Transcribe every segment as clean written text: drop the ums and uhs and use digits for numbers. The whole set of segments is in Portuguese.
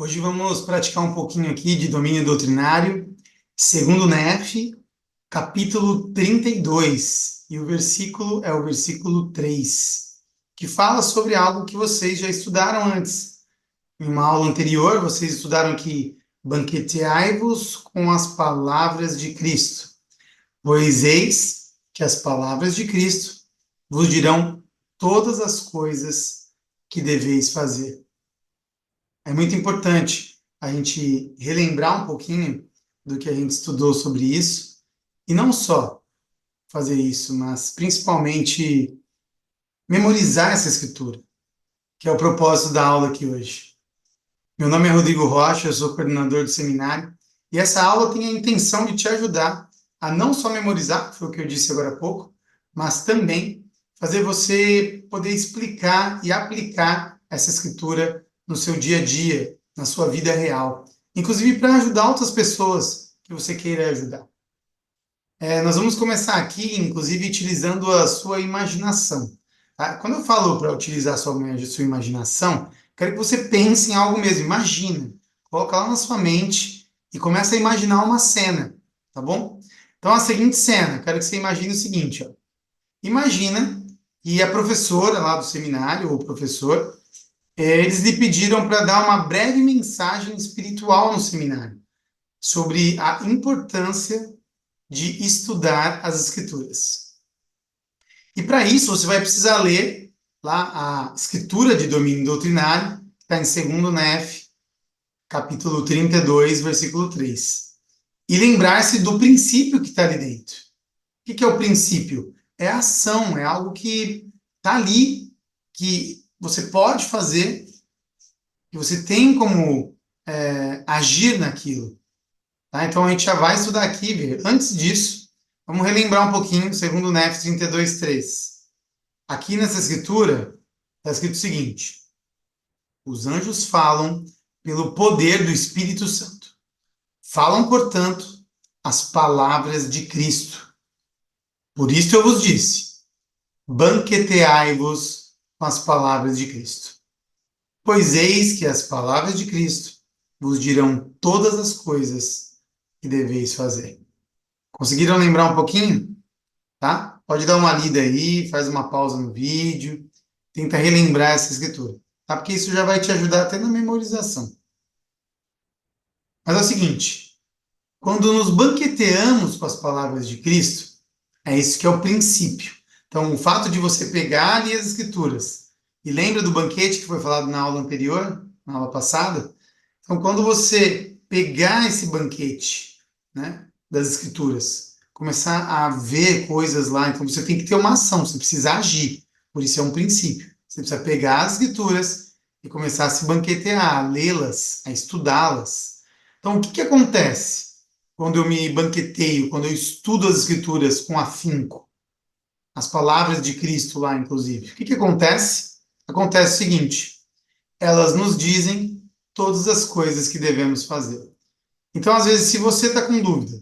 Hoje vamos praticar um pouquinho aqui de domínio doutrinário, segundo Nef, capítulo 32, e o versículo é o versículo 3, que fala sobre algo que vocês já estudaram antes. Em uma aula anterior, vocês estudaram que banqueteai-vos com as palavras de Cristo, pois eis que as palavras de Cristo vos dirão todas as coisas que deveis fazer. É muito importante a gente relembrar um pouquinho do que a gente estudou sobre isso, e não só fazer isso, mas principalmente memorizar essa escritura, que é o propósito da aula aqui hoje. Meu nome é Rodrigo Rocha, eu sou coordenador do seminário, e essa aula tem a intenção de te ajudar a não só memorizar, que foi o que eu disse agora há pouco, mas também fazer você poder explicar e aplicar essa escritura no seu dia a dia, na sua vida real, inclusive para ajudar outras pessoas que você queira ajudar. Nós vamos começar aqui, inclusive, utilizando a sua imaginação. Tá? Quando eu falo para utilizar a sua imaginação, quero que você pense em algo mesmo. Imagina, coloca lá na sua mente e começa a imaginar uma cena, tá bom? Então, a seguinte cena, quero que você imagine o seguinte, ó. Imagina que a professora lá do seminário, ou o professor, eles lhe pediram para dar uma breve mensagem espiritual no seminário sobre a importância de estudar as escrituras. E para isso você vai precisar ler lá a escritura de domínio doutrinário, que está em 2º Nef, capítulo 32, versículo 3. E lembrar-se do princípio que está ali dentro. O que é o princípio? É a ação, é algo que está ali, que você pode fazer, que você tem como agir naquilo. Tá? Então a gente já vai estudar aqui, ver. Antes disso, vamos relembrar um pouquinho, segundo Nef 32, 3. Aqui nessa escritura está escrito o seguinte: os anjos falam pelo poder do Espírito Santo. Falam, portanto, as palavras de Cristo. Por isso eu vos disse: banqueteai-vos com as palavras de Cristo. Pois eis que as palavras de Cristo vos dirão todas as coisas que deveis fazer. Conseguiram lembrar um pouquinho? Tá? Pode dar uma lida aí, faz uma pausa no vídeo, tenta relembrar essa escritura, tá? Porque isso já vai te ajudar até na memorização. Mas é o seguinte, quando nos banqueteamos com as palavras de Cristo, é isso que é o princípio. Então, o fato de você pegar ali as escrituras, e lembra do banquete que foi falado na aula anterior, na aula passada? Então, quando você pegar esse banquete, né, das escrituras, começar a ver coisas lá, então você tem que ter uma ação, você precisa agir. Por isso é um princípio. Você precisa pegar as escrituras e começar a se banquetear, a lê-las, a estudá-las. Então, o que acontece quando eu me banqueteio, quando eu estudo as escrituras com afinco? As palavras de Cristo lá, inclusive. O que acontece? Acontece o seguinte: elas nos dizem todas as coisas que devemos fazer. Então, às vezes, se você está com dúvida,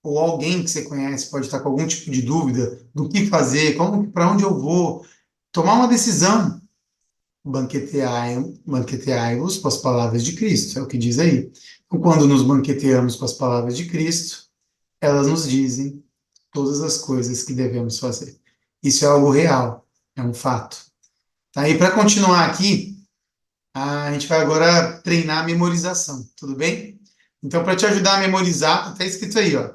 ou alguém que você conhece pode estar com algum tipo de dúvida do que fazer, para onde eu vou, tomar uma decisão, banqueteai-vos com as palavras de Cristo, é o que diz aí. Então, quando nos banqueteamos com as palavras de Cristo, elas nos dizem todas as coisas que devemos fazer. Isso é algo real, é um fato. Tá? E para continuar aqui, a gente vai agora treinar a memorização, tudo bem? Então, para te ajudar a memorizar, está escrito aí, ó,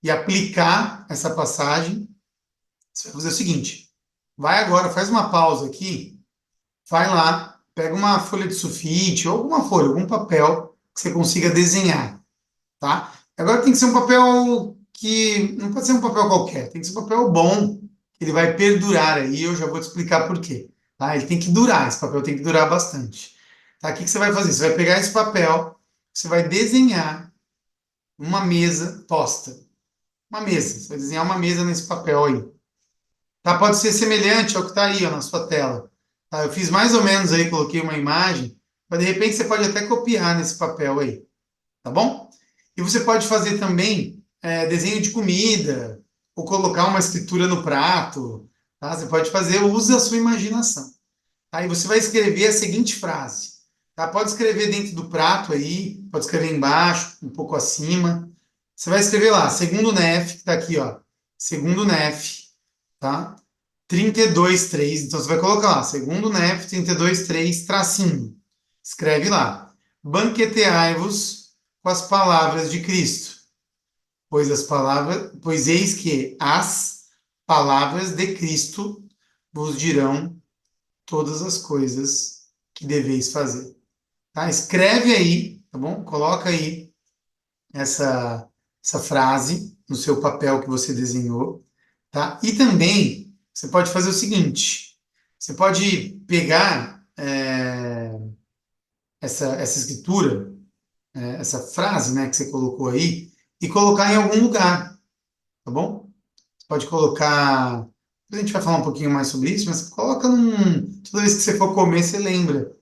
e aplicar essa passagem, você vai fazer o seguinte: vai agora, faz uma pausa aqui, vai lá, pega uma folha de sulfite, ou alguma folha, algum papel que você consiga desenhar, tá? Agora tem que ser um papel que não pode ser um papel qualquer, tem que ser um papel bom, ele vai perdurar aí, eu já vou te explicar por quê. Tá? Ele tem que durar, esse papel tem que durar bastante. Tá? O que você vai fazer? Você vai pegar esse papel, você vai desenhar uma mesa posta. Uma mesa, você vai desenhar uma mesa nesse papel aí. Tá? Pode ser semelhante ao que está aí ó, na sua tela. Tá? Eu fiz mais ou menos aí, coloquei uma imagem, mas de repente você pode até copiar nesse papel aí. Tá bom? E você pode fazer também desenho de comida, ou colocar uma escritura no prato. Tá? Você pode fazer, use a sua imaginação. Aí você vai escrever a seguinte frase. tá? Pode escrever dentro do prato aí, pode escrever embaixo, um pouco acima. Você vai escrever lá, segundo NEF, que tá aqui, ó. Segundo NEF, tá? 32.3. Então você vai colocar lá, segundo NEF 32.3, tracinho. Escreve lá. Banqueteai-vos com as palavras de Cristo, pois eis que as palavras de Cristo vos dirão todas as coisas que deveis fazer. Tá? Escreve aí, tá bom? Coloca aí essa frase no seu papel que você desenhou, tá? E também você pode fazer o seguinte: você pode pegar essa escritura, essa frase, né, que você colocou aí, e colocar em algum lugar, tá bom? Você pode colocar. A gente vai falar um pouquinho mais sobre isso, mas coloca num. Toda vez que você for comer, você lembra,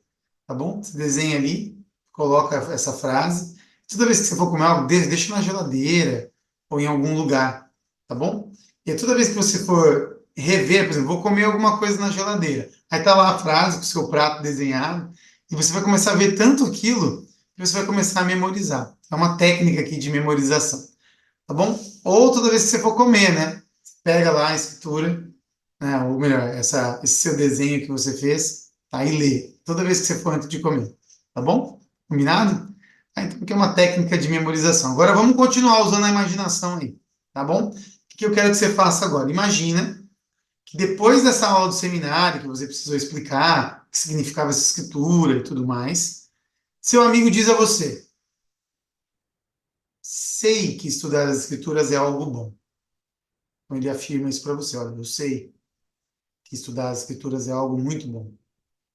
tá bom? Você desenha ali, coloca essa frase. Toda vez que você for comer algo, deixa na geladeira ou em algum lugar, tá bom? E aí, toda vez que você for rever, por exemplo, vou comer alguma coisa na geladeira. Aí tá lá a frase com o seu prato desenhado e você vai começar a ver tanto aquilo que você vai começar a memorizar. É uma técnica aqui de memorização, tá bom? Ou toda vez que você for comer, né? Pega lá a escritura, né? Ou melhor, esse seu desenho que você fez, tá? E lê toda vez que você for antes de comer, tá bom? Combinado? Então, que é uma técnica de memorização. Agora vamos continuar usando a imaginação aí, tá bom? O que eu quero que você faça agora? Imagina que depois dessa aula do seminário, que você precisou explicar o que significava essa escritura e tudo mais, seu amigo diz a você: sei que estudar as escrituras é algo bom. Então ele afirma isso para você: olha, eu sei que estudar as escrituras é algo muito bom.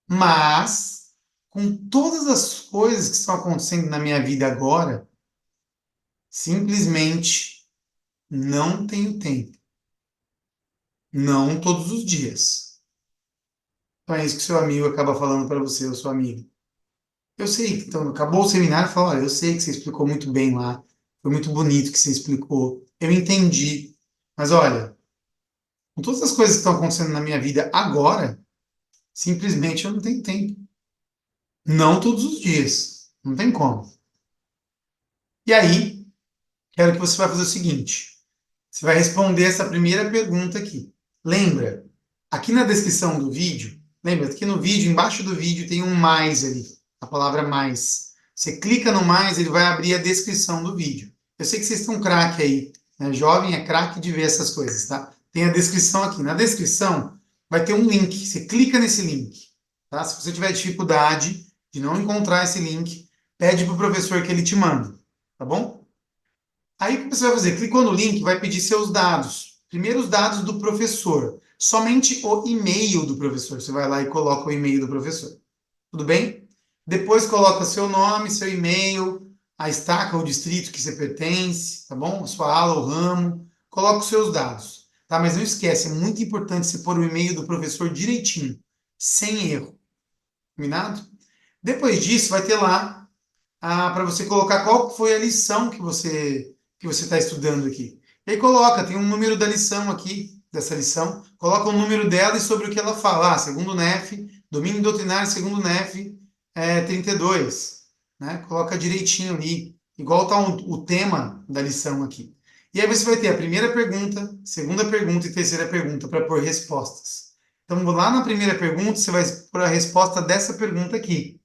Mas, com todas as coisas que estão acontecendo na minha vida agora, simplesmente não tenho tempo. Não todos os dias. Então é isso que seu amigo acaba falando para você, ou sua amiga. Eu sei, então acabou o seminário e falou: olha, eu sei que você explicou muito bem lá. Foi muito bonito que você explicou. Eu entendi. Mas olha, com todas as coisas que estão acontecendo na minha vida agora, simplesmente eu não tenho tempo. Não todos os dias. Não tem como. E aí, quero que você vai fazer o seguinte: você vai responder essa primeira pergunta aqui. Lembra, aqui na descrição do vídeo, lembra que no vídeo, embaixo do vídeo, tem um mais ali, a palavra mais. Você clica no mais, ele vai abrir a descrição do vídeo. Eu sei que vocês estão craque aí, né? Jovem é craque de ver essas coisas, tá? Tem a descrição aqui. Na descrição vai ter um link. Você clica nesse link, tá? Se você tiver dificuldade de não encontrar esse link, pede para o professor que ele te manda, tá bom? Aí o que você vai fazer? Clicou no link, vai pedir seus dados. Primeiro os dados do professor. Somente o e-mail do professor. Você vai lá e coloca o e-mail do professor. Tudo bem? Depois coloca seu nome, seu e-mail, a estaca ou distrito que você pertence, tá bom? A sua ala ou ramo. Coloca os seus dados. Tá? Mas não esquece, é muito importante você pôr o e-mail do professor direitinho, sem erro. Combinado? Depois disso, vai ter lá para você colocar qual foi a lição que você está estudando aqui. E aí coloca, tem um número da lição aqui, dessa lição, coloca o número dela e sobre o que ela fala. Segundo o NEF, domínio doutrinário, segundo o NEF, 32. Né? Coloca direitinho ali, igual está o tema da lição aqui. E aí você vai ter a primeira pergunta, segunda pergunta e terceira pergunta para pôr respostas. Então, lá na primeira pergunta, você vai pôr a resposta dessa pergunta aqui.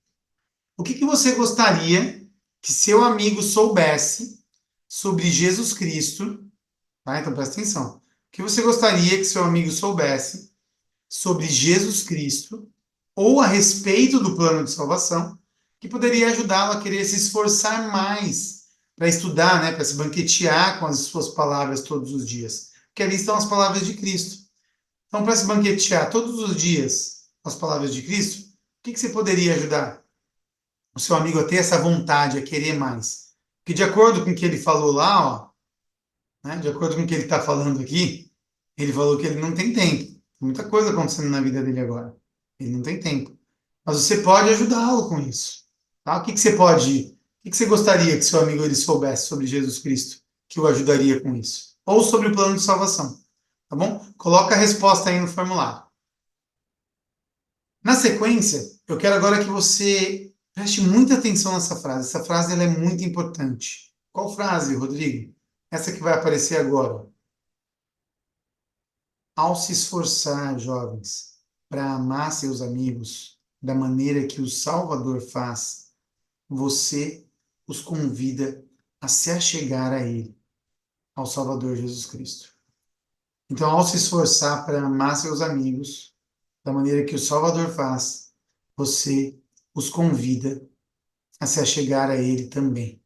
O que você gostaria que seu amigo soubesse sobre Jesus Cristo? Tá? Então presta atenção. O que você gostaria que seu amigo soubesse sobre Jesus Cristo ou a respeito do plano de salvação que poderia ajudá-lo a querer se esforçar mais para estudar, né, para se banquetear com as suas palavras todos os dias? Porque ali estão as palavras de Cristo. Então, para se banquetear todos os dias com as palavras de Cristo, o que você poderia ajudar o seu amigo a ter essa vontade, a querer mais? Porque de acordo com o que ele falou lá, ó, né, de acordo com o que ele está falando aqui, ele falou que ele não tem tempo. Tem muita coisa acontecendo na vida dele agora. Ele não tem tempo. Mas você pode ajudá-lo com isso. Tá? O que você gostaria que seu amigo ele soubesse sobre Jesus Cristo que o ajudaria com isso? Ou sobre o plano de salvação, tá bom? Coloca a resposta aí no formulário. Na sequência, eu quero agora que você Preste muita atenção nessa frase. Essa frase ela é muito importante. Qual frase, Rodrigo? Essa que vai aparecer agora. Ao se esforçar, jovens, para amar seus amigos da maneira que o Salvador faz, você os convida a se achegar a Ele, ao Salvador Jesus Cristo. Então, ao se esforçar para amar seus amigos da maneira que o Salvador faz, você os convida a se achegar a Ele também.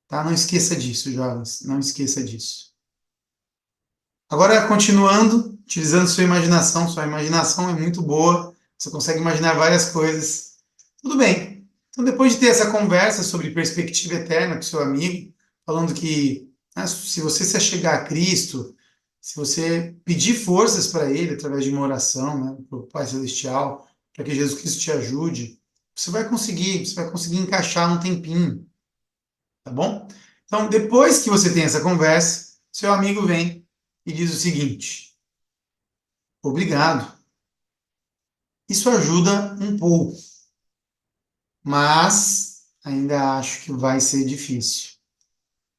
Tá? Não esqueça disso, jovens. Não esqueça disso. Agora, continuando, utilizando sua imaginação. Sua imaginação é muito boa. Você consegue imaginar várias coisas. Tudo bem. Então, depois de ter essa conversa sobre perspectiva eterna com seu amigo, falando que se você se achegar a Cristo, se você pedir forças para Ele através de uma oração, né, para o Pai Celestial, para que Jesus Cristo te ajude, você vai conseguir encaixar um tempinho, tá bom? Então, depois que você tem essa conversa, seu amigo vem e diz o seguinte: obrigado. Isso ajuda um pouco, mas ainda acho que vai ser difícil.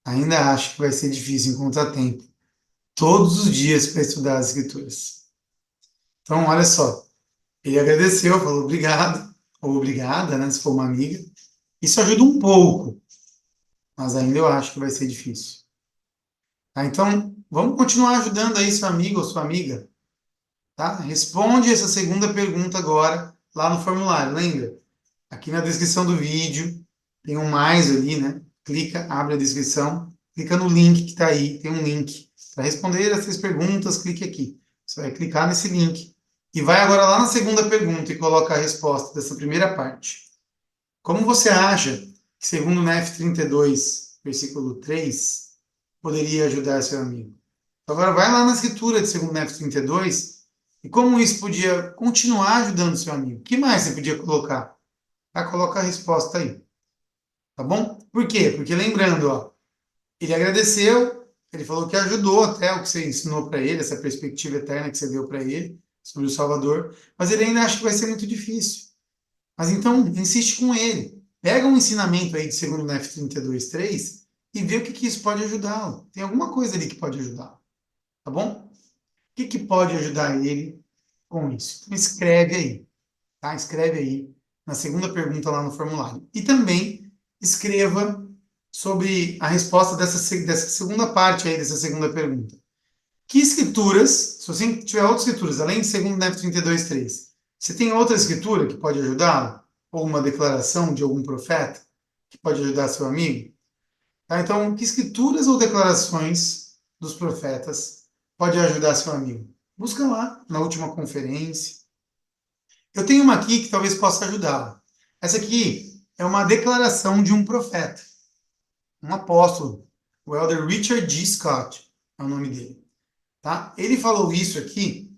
Ainda acho que vai ser difícil encontrar tempo todos os dias para estudar as Escrituras. Então, olha só, ele agradeceu, falou obrigado, ou obrigada, né, se for uma amiga. Isso ajuda um pouco, mas ainda eu acho que vai ser difícil. Tá? Então, vamos continuar ajudando aí seu amigo ou sua amiga. Tá? Responde essa segunda pergunta agora lá no formulário, lembra? Aqui na descrição do vídeo tem um mais ali, né? Clica, abre a descrição, clica no link que está aí, tem um link. Para responder as 3 perguntas, clique aqui. Você vai clicar nesse link e vai agora lá na segunda pergunta e coloca a resposta dessa primeira parte. Como você acha que, segundo o NEF 32, versículo 3, poderia ajudar seu amigo? Agora vai lá na escritura de 2 Nefe 32 e como isso podia continuar ajudando seu amigo. O que mais você podia colocar? Tá? Coloca a resposta aí, tá bom? Por quê? Porque lembrando, ó, ele agradeceu, ele falou que ajudou até o que você ensinou para ele, essa perspectiva eterna que você deu para ele sobre o Salvador, mas ele ainda acha que vai ser muito difícil. Mas então, insiste com ele. Pega um ensinamento aí de 2 Nefe 32:3 e vê o que isso pode ajudá-lo. Tem alguma coisa ali que pode ajudá-lo, tá bom? O que pode ajudar ele com isso? Então, escreve aí, tá? Escreve aí na segunda pergunta lá no formulário. E também escreva sobre a resposta dessa segunda parte aí, dessa segunda pergunta. Que escrituras, se você tiver outras escrituras, além de 2 Nefe 32:3, você tem outra escritura que pode ajudá-lo? Ou uma declaração de algum profeta que pode ajudar seu amigo? Tá? Então, que escrituras ou declarações dos profetas pode ajudar seu amigo? Busca lá, na última conferência. Eu tenho uma aqui que talvez possa ajudá-lo. Essa aqui é uma declaração de um profeta, um apóstolo, o elder Richard G. Scott, é o nome dele. Tá? Ele falou isso aqui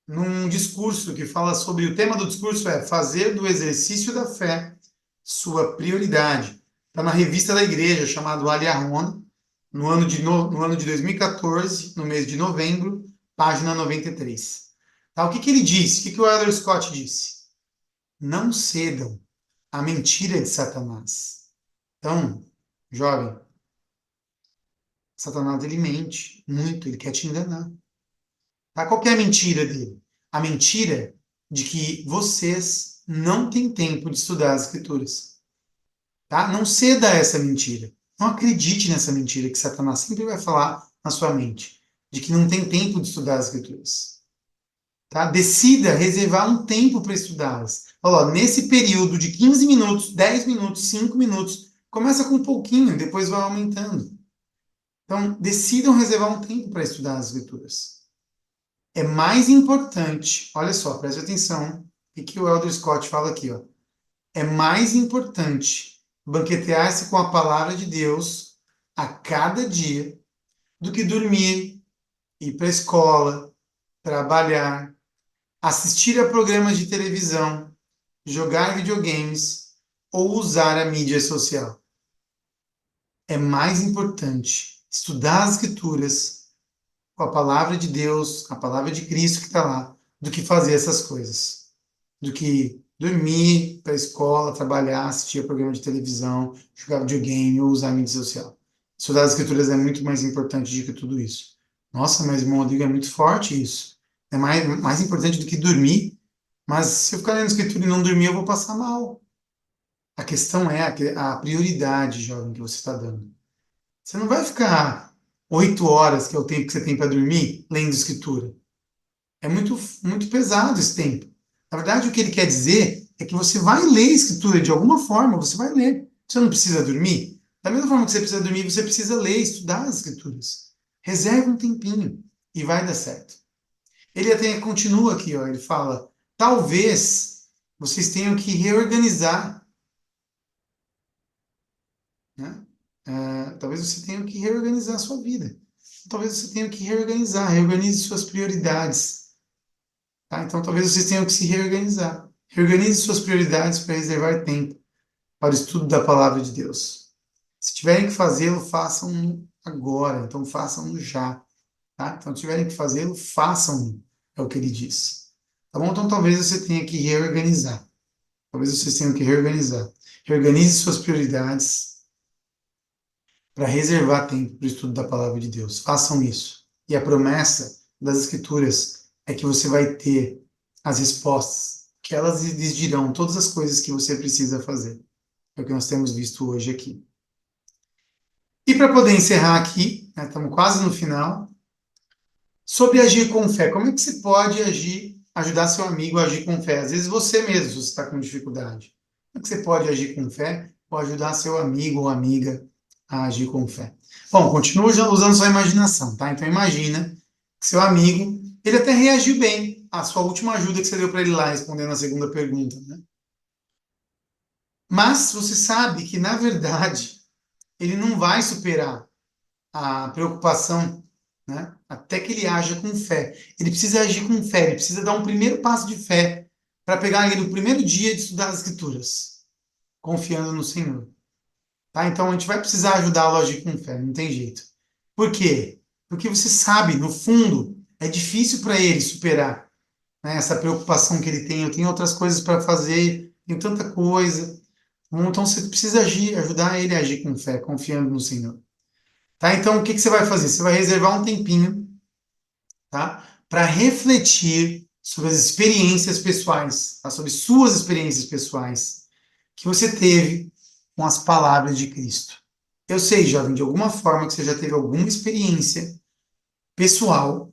num discurso que fala sobre, o tema do discurso é fazer do exercício da fé sua prioridade. Está na revista da igreja, chamado Aliarona, no ano de 2014, no mês de novembro, página 93. Tá? O que ele disse? O que o Elder Scott disse? Não cedam à mentira de Satanás. Então, jovem, Satanás ele mente muito, ele quer te enganar. Tá? Qual que é a mentira dele? A mentira de que vocês não têm tempo de estudar as escrituras. Tá? Não ceda a essa mentira. Não acredite nessa mentira que Satanás sempre vai falar na sua mente, de que não tem tempo de estudar as escrituras. Tá? Decida reservar um tempo para estudá-las. Olha, nesse período de 15 minutos, 10 minutos, 5 minutos, começa com um pouquinho, depois vai aumentando. Então, decidam reservar um tempo para estudar as escrituras. É mais importante, olha só, preste atenção, o que o Elder Scott fala aqui, ó. É mais importante banquetear-se com a palavra de Deus a cada dia do que dormir, ir para a escola, trabalhar, assistir a programas de televisão, jogar videogames ou usar a mídia social. É mais importante estudar as escrituras com a palavra de Deus, a palavra de Cristo que está lá, do que fazer essas coisas. Do que dormir, para a escola, trabalhar, assistir programa de televisão, jogar videogame ou usar mídia social. Estudar as escrituras é muito mais importante do que tudo isso. Nossa, mas irmão Rodrigo, é muito forte isso. É mais importante do que dormir. Mas se eu ficar lendo escritura e não dormir, eu vou passar mal. A questão é a prioridade, jovem, que você está dando. Você não vai ficar 8 horas, que é o tempo que você tem para dormir, lendo escritura. É muito pesado esse tempo. Na verdade, o que ele quer dizer é que você vai ler a escritura de alguma forma, você vai ler. Você não precisa dormir? Da mesma forma que você precisa dormir, você precisa ler, estudar as escrituras. Reserve um tempinho e vai dar certo. Ele até continua aqui, ó, ele fala: talvez vocês tenham que reorganizar, né? Talvez você tenha que reorganizar a sua vida. Talvez você tenha que reorganize suas prioridades. Tá? Então, talvez vocês tenham que se reorganizar. Reorganize suas prioridades para reservar tempo para o estudo da palavra de Deus. Se tiverem que fazê-lo, façam agora. Então, façam já. Tá? Então, se tiverem que fazê-lo, façam. É o que ele diz. Tá bom? Então, talvez você tenha que reorganizar. Talvez vocês tenham que reorganizar. Reorganize suas prioridades para reservar tempo para o estudo da palavra de Deus. Façam isso. E a promessa das Escrituras é que você vai ter as respostas, que elas lhes dirão todas as coisas que você precisa fazer. É o que nós temos visto hoje aqui. E para poder encerrar aqui, né, estamos quase no final, sobre agir com fé. Como é que você pode agir, ajudar seu amigo a agir com fé? Às vezes você mesmo, se você está com dificuldade. Como é que você pode agir com fé ou ajudar seu amigo ou amiga a agir com fé? Bom, continua usando sua imaginação, tá? Então imagina que seu amigo, ele até reagiu bem à sua última ajuda que você deu para ele lá, respondendo a segunda pergunta, né? Mas você sabe que, na verdade, ele não vai superar a preocupação, né? Até que ele haja com fé. Ele precisa agir com fé, ele precisa dar um primeiro passo de fé para pegar ele no primeiro dia de estudar as Escrituras, confiando no Senhor. Tá? Então a gente vai precisar ajudá-lo a agir com fé, não tem jeito. Por quê? Porque você sabe, no fundo, é difícil para ele superar, né, essa preocupação que ele tem. Eu tenho outras coisas para fazer, tenho tanta coisa. Então você precisa agir, ajudar ele a agir com fé, confiando no Senhor. Tá? Então, o que que você vai fazer? Você vai reservar um tempinho, tá? Para refletir sobre as experiências pessoais, tá? Sobre suas experiências pessoais que você teve com as palavras de Cristo. Eu sei, jovem, de alguma forma que você já teve alguma experiência pessoal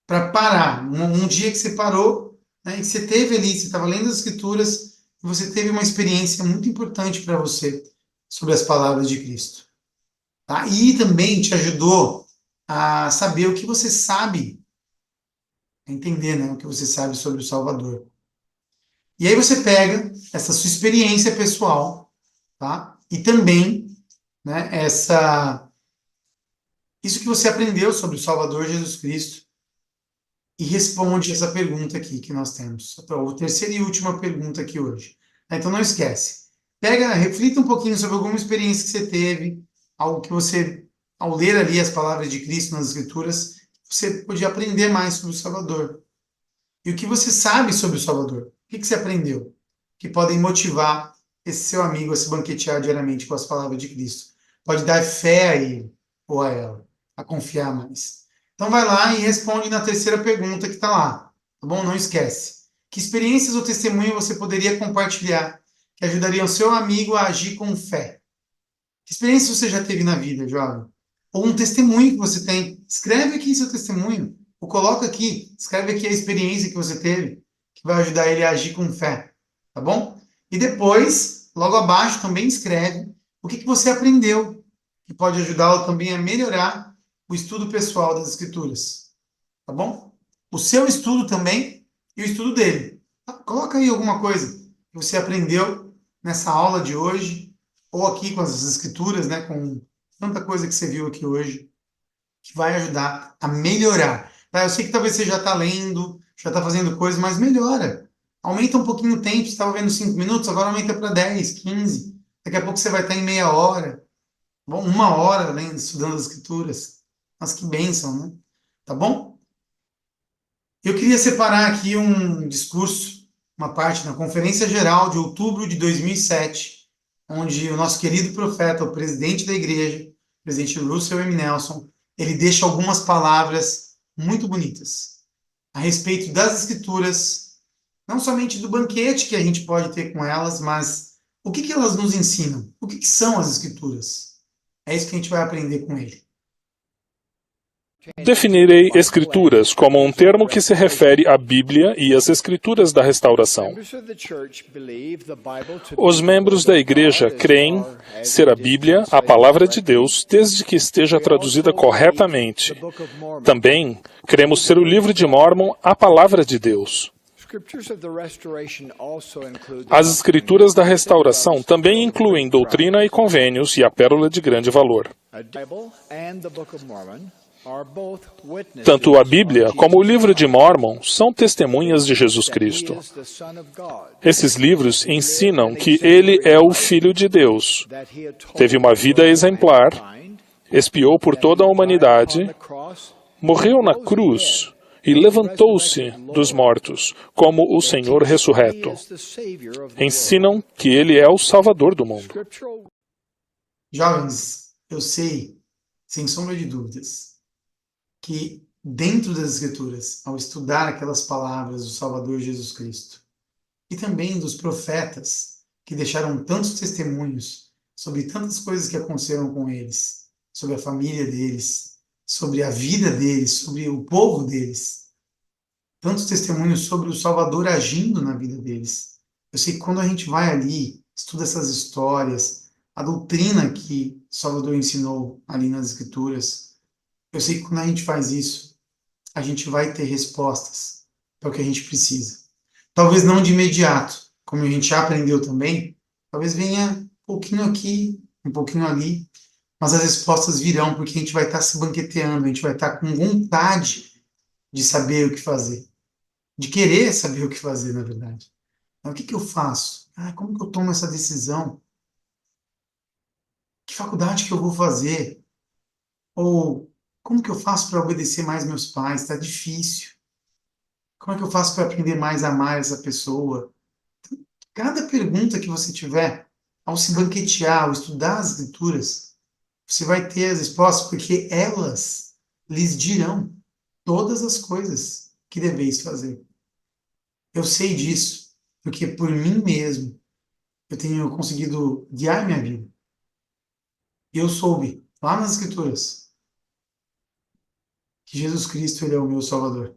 para parar. Um dia que você parou, né, e que você teve ali, você estava lendo as Escrituras e você teve uma experiência muito importante para você sobre as palavras de Cristo. Tá? E também te ajudou a saber o que você sabe, a entender, né, o que você sabe sobre o Salvador. E aí você pega essa sua experiência pessoal, tá? E também, né, isso que você aprendeu sobre o Salvador Jesus Cristo e responde essa pergunta aqui que nós temos. A terceira e última pergunta aqui hoje. Então não esquece. Reflita um pouquinho sobre alguma experiência que você teve, algo que você, ao ler ali as palavras de Cristo nas Escrituras, você podia aprender mais sobre o Salvador. E o que você sabe sobre o Salvador? O que você aprendeu? Que podem motivar esse seu amigo a se banquetear diariamente com as palavras de Cristo. Pode dar fé a ele ou a ela, a confiar mais. Então vai lá e responde na terceira pergunta que está lá, tá bom? Não esquece. Que experiências ou testemunho você poderia compartilhar que ajudariam seu amigo a agir com fé? Que experiência você já teve na vida, jovem? Ou um testemunho que você tem? Escreve aqui seu testemunho. Ou coloca aqui, escreve aqui a experiência que você teve, que vai ajudar ele a agir com fé. Tá bom? E depois, logo abaixo, também escreve o que você aprendeu, que pode ajudá-lo também a melhorar o estudo pessoal das Escrituras. Tá bom? O seu estudo também e o estudo dele. Tá? Coloca aí alguma coisa que você aprendeu nessa aula de hoje, ou aqui com as escrituras, né, com tanta coisa que você viu aqui hoje, que vai ajudar a melhorar. Tá? Eu sei que talvez você já está lendo, já está fazendo coisas, mas melhora. Aumenta um pouquinho o tempo, você estava vendo 5 minutos, agora aumenta para 10, 15. Daqui a pouco você vai estar em meia hora, bom, 1 hora lendo, estudando as escrituras. Mas que bênção, né? Tá bom? Eu queria separar aqui um discurso, uma parte na Conferência Geral de outubro de 2007, onde o nosso querido profeta, o presidente da igreja, o presidente Russell M. Nelson, ele deixa algumas palavras muito bonitas a respeito das Escrituras, não somente do banquete que a gente pode ter com elas, mas o que elas nos ensinam? O que são as Escrituras? É isso que a gente vai aprender com ele. Definirei Escrituras como um termo que se refere à Bíblia e às Escrituras da restauração. Os membros da Igreja creem ser a Bíblia a palavra de Deus desde que esteja traduzida corretamente. Também cremos ser o livro de Mórmon a palavra de Deus. As Escrituras da restauração também incluem doutrina e convênios e a pérola de grande valor. Tanto a Bíblia como o livro de Mórmon são testemunhas de Jesus Cristo. Esses livros ensinam que ele é o Filho de Deus, teve uma vida exemplar, expiou por toda a humanidade, morreu na cruz e levantou-se dos mortos como o Senhor ressurreto. Ensinam que ele é o Salvador do mundo. Jovens, eu sei, sem sombra de dúvidas, que dentro das Escrituras, ao estudar aquelas palavras do Salvador Jesus Cristo, e também dos profetas que deixaram tantos testemunhos sobre tantas coisas que aconteceram com eles, sobre a família deles, sobre a vida deles, sobre o povo deles, tantos testemunhos sobre o Salvador agindo na vida deles. Eu sei que quando a gente vai ali, estuda essas histórias, a doutrina que Salvador ensinou ali nas Escrituras, eu sei que quando a gente faz isso, a gente vai ter respostas para o que a gente precisa. Talvez não de imediato, como a gente já aprendeu também, talvez venha um pouquinho aqui, um pouquinho ali, mas as respostas virão porque a gente vai estar se banqueteando, a gente vai estar com vontade de saber o que fazer, de querer saber o que fazer, na verdade. Então, o que eu faço? Como que eu tomo essa decisão? Que faculdade que eu vou fazer? Ou como que eu faço para obedecer mais meus pais? Está difícil. Como é que eu faço para aprender mais a amar essa pessoa? Cada pergunta que você tiver, ao se banquetear, ao estudar as Escrituras, você vai ter as respostas, porque elas lhes dirão todas as coisas que deveis fazer. Eu sei disso, porque por mim mesmo eu tenho conseguido guiar minha vida. E eu soube, lá nas Escrituras, que Jesus Cristo ele é o meu Salvador.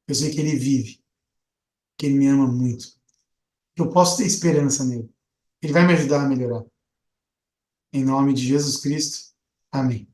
Eu sei que ele vive, que ele me ama muito. Eu posso ter esperança nele. Ele vai me ajudar a melhorar. Em nome de Jesus Cristo. Amém.